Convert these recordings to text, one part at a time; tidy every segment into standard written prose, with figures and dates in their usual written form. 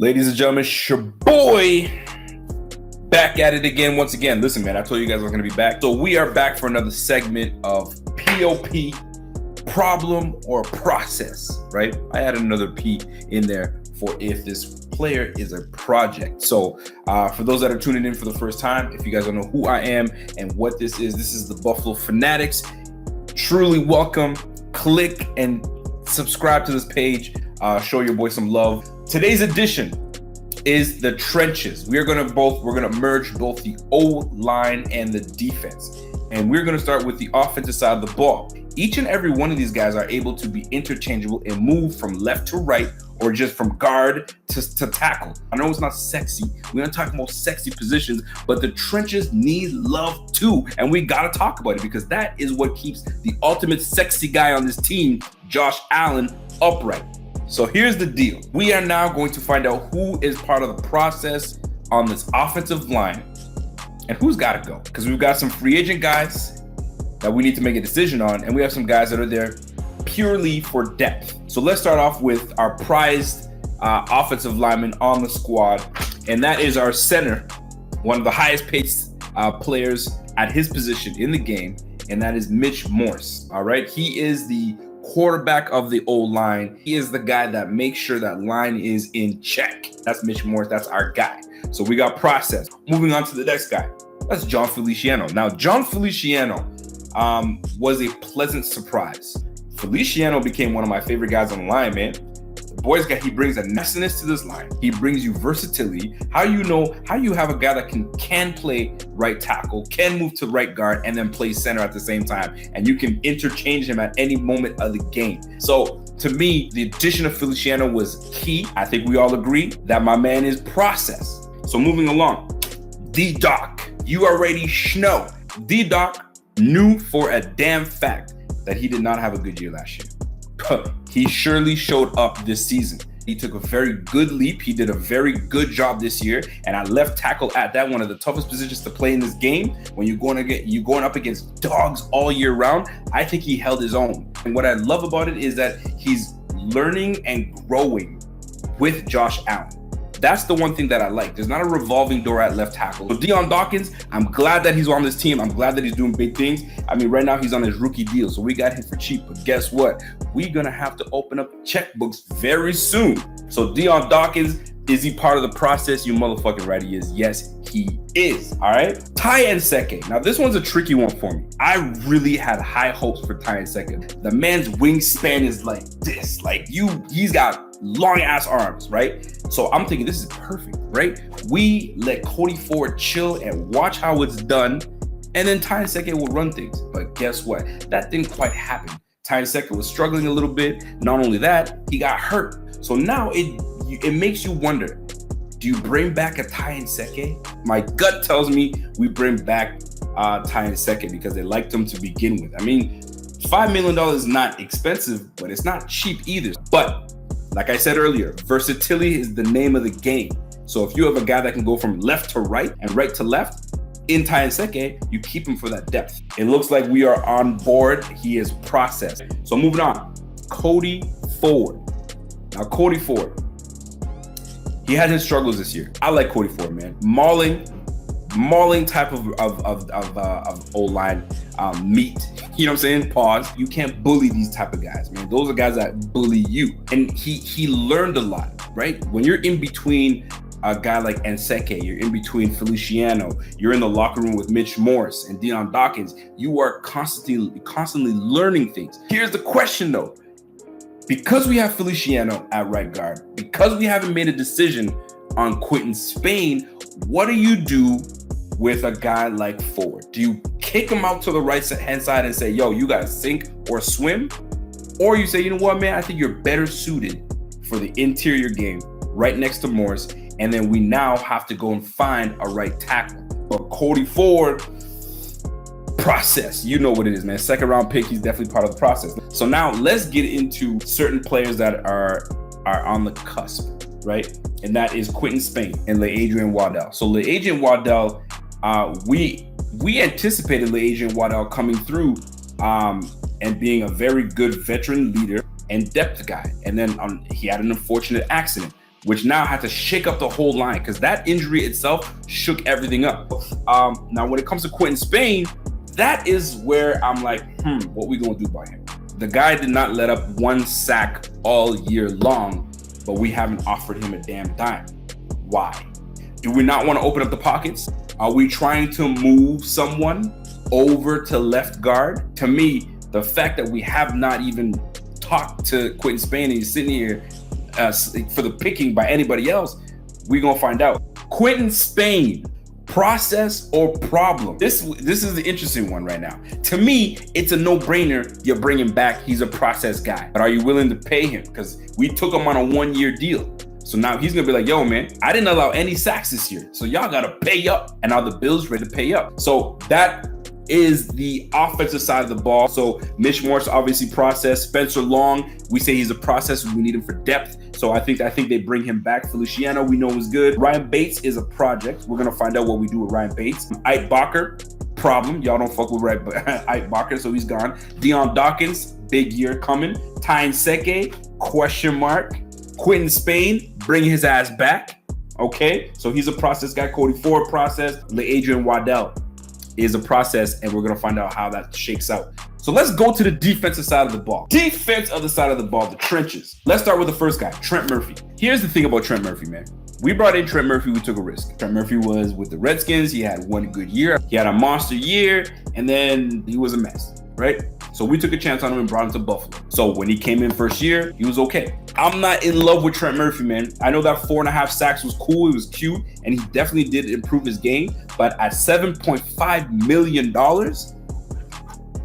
Ladies and gentlemen, it's your boy back at it again. Once again, listen, man, I told you guys I was going to be back. So we are back for another segment of POP, problem or process, right? I added another P in there for if this player is a project. So for those that are tuning in for the first time, if you guys don't know who I am and what this is the Buffalo Fanatics. Truly welcome. Click and subscribe to this page. Show your boy some love. Today's edition is the trenches. We're gonna merge both the O-line and the defense. And we're gonna start with the offensive side of the ball. Each and every one of these guys are able to be interchangeable and move from left to right or just from guard to tackle. I know it's not sexy. We're not talking about sexy positions, but the trenches need love too. And we gotta talk about it because that is what keeps the ultimate sexy guy on this team, Josh Allen, upright. So here's the deal. We are now going to find out who is part of the process on this offensive line and who's got to go. Because we've got some free agent guys that we need to make a decision on, and we have some guys that are there purely for depth. So let's start off with our prized offensive lineman on the squad, and that is our center, one of the highest paid players at his position in the game, and that is Mitch Morse. All right, he is the quarterback of the O-line. He is the guy that makes sure that line is in check. That's Mitch Morse. That's our guy. So we got process. Moving on to the next guy. That's Jon Feliciano. Now, Jon Feliciano was a pleasant surprise. Feliciano became one of my favorite guys on the line, man. He brings a nastiness to this line. He brings you versatility. How you have a guy that can play right tackle, can move to right guard, and then play center at the same time. And you can interchange him at any moment of the game. So to me, the addition of Feliciano was key. I think we all agree that my man is process. So moving along, D-Doc, you already know. D-Doc knew for a damn fact that he did not have a good year last year. He surely showed up this season. He took a very good leap. He did a very good job this year. And at left tackle at that, one of the toughest positions to play in this game, when you're going up against dogs all year round, I think he held his own. And what I love about it is that he's learning and growing with Josh Allen. That's the one thing that I like. There's not a revolving door at left tackle. So Dion Dawkins, I'm glad that he's on this team. I'm glad that he's doing big things. I mean, right now he's on his rookie deal, so we got him for cheap. But guess what? We're going to have to open up checkbooks very soon. So Dion Dawkins, is he part of the process? You motherfucking right, he is. Yes, he is. All right. Ty Nseke. Now, this one's a tricky one for me. I really had high hopes for Ty Nseke. The man's wingspan is like this. He's got long ass arms, right? So I'm thinking this is perfect, right? We let Cody Ford chill and watch how it's done, and then Ty Nseke will run things. But guess what? That didn't quite happen. Ty Nseke was struggling a little bit. Not only that, he got hurt. So now it makes you wonder, do you bring back a Ty Nseke? My gut tells me we bring back Ty Nseke because they liked him to begin with. I mean, $5 million is not expensive, but it's not cheap either. But like I said earlier, versatility is the name of the game. So if you have a guy that can go from left to right and right to left in Ty Nseke, you keep him for that depth. It looks like we are on board. He is processed. So moving on, Cody Ford. Now, Cody Ford, he had his struggles this year. I like Cody Ford, man. Mauling type of O-line meat. You know what I'm saying? Pause. You can't bully these type of guys, man. Those are guys that bully you. And he learned a lot, right? When you're in between a guy like Nseke, you're in between Feliciano, you're in the locker room with Mitch Morse and Dion Dawkins, you are constantly learning things. Here's the question though. Because we have Feliciano at right guard, because we haven't made a decision on Quentin Spain, what do you do with a guy like Ford? Do you kick him out to the right hand side and say, yo, you got to sink or swim? Or you say, you know what, man, I think you're better suited for the interior game right next to Morse. And then we now have to go and find a right tackle. But Cody Ford, process. You know what it is, man. Second round pick, he's definitely part of the process. So now let's get into certain players that are on the cusp, right? And that is Quentin Spain and LeAdrian Waddell. So LeAdrian Waddell, we anticipated LeAdrian Waddell coming through and being a very good veteran leader and depth guy. And then he had an unfortunate accident. which now had to shake up the whole line because that injury itself shook everything up. Now, when it comes to Quentin Spain, that is where I'm like, what we gonna do about him? The guy did not let up one sack all year long, but we haven't offered him a damn dime. Why? Do we not want to open up the pockets? Are we trying to move someone over to left guard? To me, the fact that we have not even talked to Quentin Spain and he's sitting here for the picking by anybody else, we're gonna find out. Quentin Spain, process or problem? This is the interesting one right now. To me, it's a no-brainer. You bring him back. He's a process guy. But are you willing to pay him? Because we took him on a 1-year deal. So now he's gonna be like, yo, man, I didn't allow any sacks this year. So y'all gotta pay up. And now the Bills ready to pay up. So that is the offensive side of the ball. So Mitch Morse, obviously process. Spencer Long, we say he's a process. We need him for depth. So I think they bring him back. Feliciano, we know is good. Ryan Bates is a project. We're gonna find out what we do with Ryan Bates. Ike Bacher, problem. Y'all don't fuck with Ike Bacher, so he's gone. Dion Dawkins, big year coming. Tyne Seke, question mark. Quentin Spain, bring his ass back. Okay, so he's a process guy. Cody Ford, process. Adrian Waddell is a process, and we're gonna find out how that shakes out. So let's go to the defensive side of the ball. Defense of the side of the ball, the trenches. Let's start with the first guy, Trent Murphy. Here's the thing about Trent Murphy, man. We brought in Trent Murphy, we took a risk. Trent Murphy was with the Redskins. He had one good year. He had a monster year, and then he was a mess, right? So we took a chance on him and brought him to Buffalo. So when he came in first year, he was okay. I'm not in love with Trent Murphy, man. I know that 4.5 sacks was cool. It was cute, and he definitely did improve his game. But at $7.5 million,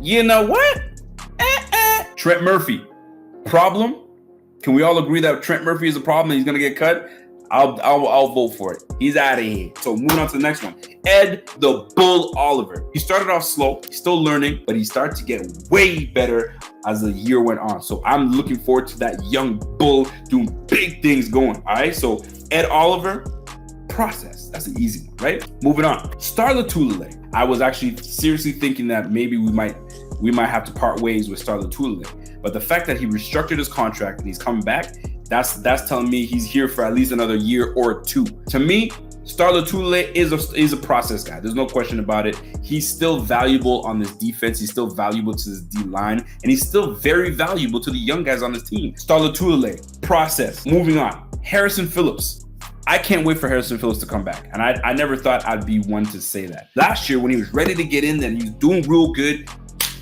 you know what? Trent Murphy, problem? Can we all agree that Trent Murphy is a problem and he's gonna get cut? I'll vote for it. He's out of here. So moving on to the next one. Ed the Bull Oliver. He started off slow, he's still learning, but he started to get way better as the year went on. So I'm looking forward to that young bull doing big things going. All right. So Ed Oliver, process. That's an easy one, right? Moving on. Starla Tulele. I was actually seriously thinking that maybe we might have to part ways with Starla Tulele. But the fact that he restructured his contract and he's coming back, that's telling me he's here for at least another year or two. To me, Starla Tulele is a process guy. There's no question about it. He's still valuable on this defense. He's still valuable to this D line, and he's still very valuable to the young guys on this team. Starla Tulele, process. Moving on. Harrison Phillips. I can't wait for Harrison Phillips to come back, and I never thought I'd be one to say that. Last year, when he was ready to get in and he was doing real good,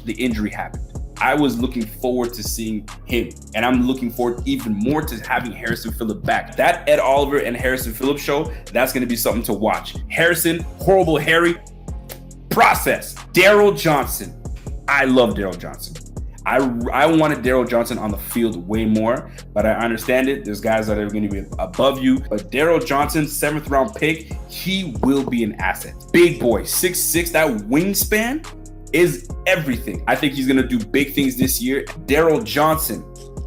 the injury happened. I was looking forward to seeing him, and I'm looking forward even more to having Harrison Phillips back. That Ed Oliver and Harrison Phillips show, that's going to be something to watch. Harrison, horrible Harry, process. Daryl Johnson. I love Daryl Johnson. I wanted Daryl Johnson on the field way more, but I understand it. There's guys that are going to be above you, but Daryl Johnson, 7th round pick, he will be an asset. Big boy, 6'6", that wingspan is everything. I think he's gonna do big things this year. Daryl Johnson,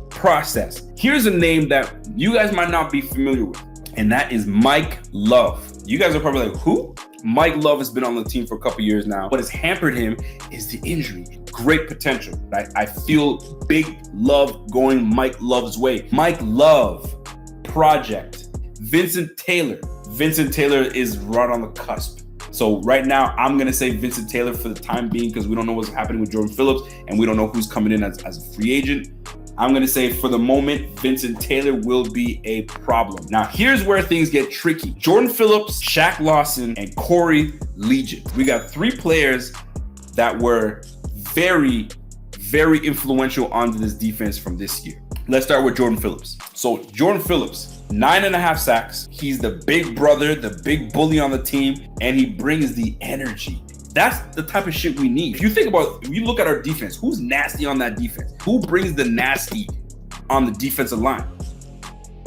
process. Here's a name that you guys might not be familiar with, and that is Mike Love. You guys are probably like, who? Mike Love has been on the team for a couple years now. What has hampered him is the injury. Great potential. I feel big love going Mike Love's way. Mike Love, project. Vincent Taylor. Vincent Taylor is right on the cusp. So right now, I'm going to say Vincent Taylor for the time being because we don't know what's happening with Jordan Phillips and we don't know who's coming in as a free agent. I'm going to say for the moment, Vincent Taylor will be a problem. Now, here's where things get tricky. Jordan Phillips, Shaq Lawson, and Corey Liuget. We got 3 players that were very, very influential on this defense from this year. Let's start with Jordan Phillips. So Jordan Phillips, 9.5 sacks. He's the big brother, the big bully on the team, and he brings the energy. That's the type of shit we need. If you look at our defense, who's nasty on that defense? Who brings the nasty on the defensive line?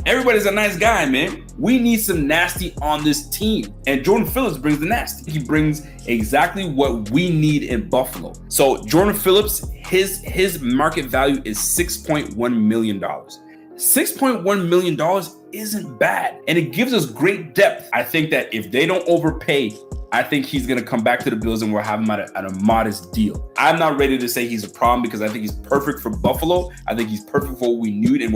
Everybody's a nice guy, man. We need some nasty on this team. And Jordan Phillips brings the nasty. He brings exactly what we need in Buffalo. So Jordan Phillips, his market value is $6.1 million. $6.1 million isn't bad. And it gives us great depth. I think that if they don't overpay, I think he's going to come back to the Bills and we'll have him at a modest deal. I'm not ready to say he's a problem because I think he's perfect for Buffalo. I think he's perfect for what we need and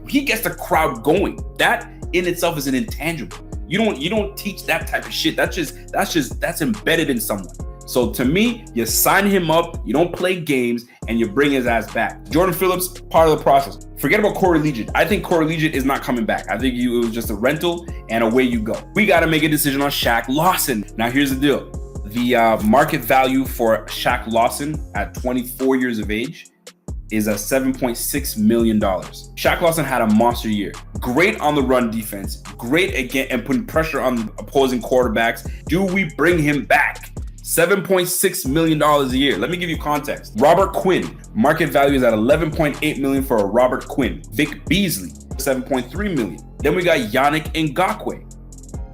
he gets the crowd going. That in itself is an intangible. You don't teach that type of shit. That's embedded in someone. So to me, you sign him up, you don't play games, and you bring his ass back. Jordan Phillips, part of the process. Forget about Corey Liuget. I think Corey Liuget is not coming back. I think it was just a rental, and away you go. We got to make a decision on Shaq Lawson. Now here's the deal. The market value for Shaq Lawson at 24 years of age is at $7.6 million. Shaq Lawson had a monster year. Great on the run defense. Great again and putting pressure on opposing quarterbacks. Do we bring him back? $7.6 million a year. Let me give you context. Robert Quinn, market value is at $11.8 million for a Robert Quinn. Vic Beasley, $7.3 million. Then we got Yannick Ngakoue.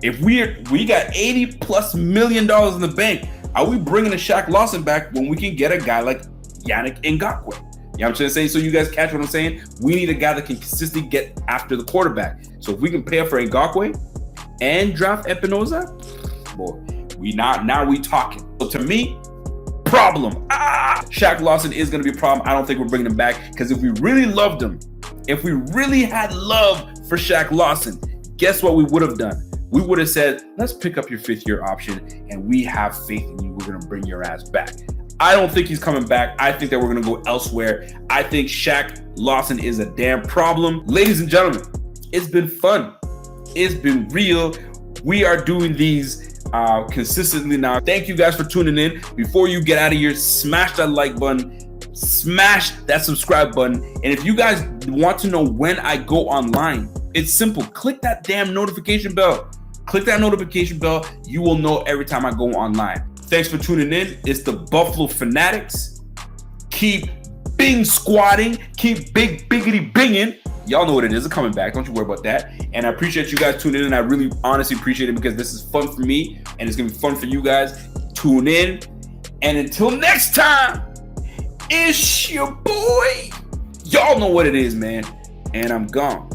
If we got $80+ million in the bank, are we bringing a Shaq Lawson back when we can get a guy like Yannick Ngakoue? You know what I'm trying to say? So you guys catch what I'm saying? We need a guy that can consistently get after the quarterback. So if we can pay up for Ngakoue and draft Espinoza, boy, now we talking. So to me, problem. Shaq Lawson is going to be a problem. I don't think we're bringing him back because if we really loved him, if we really had love for Shaq Lawson, guess what we would have done? We would have said, let's pick up your 5th-year option and we have faith in you. We're going to bring your ass back. I don't think he's coming back. I think that we're going to go elsewhere. I think Shaq Lawson is a damn problem. Ladies and gentlemen, it's been fun. It's been real. We are doing these consistently now. Thank you guys for tuning in. Before you get out of here, smash that like button, smash that subscribe button. And if you guys want to know when I go online, it's simple. Click that damn notification bell. Click that notification bell. You will know every time I go online. Thanks for tuning in. It's the Buffalo Fanatics. Keep bing squatting. Keep big biggity binging. Y'all know what it is. It's coming back. Don't you worry about that. And I appreciate you guys tuning in. I really honestly appreciate it because this is fun for me and it's going to be fun for you guys. Tune in. And until next time, it's your boy. Y'all know what it is, man. And I'm gone.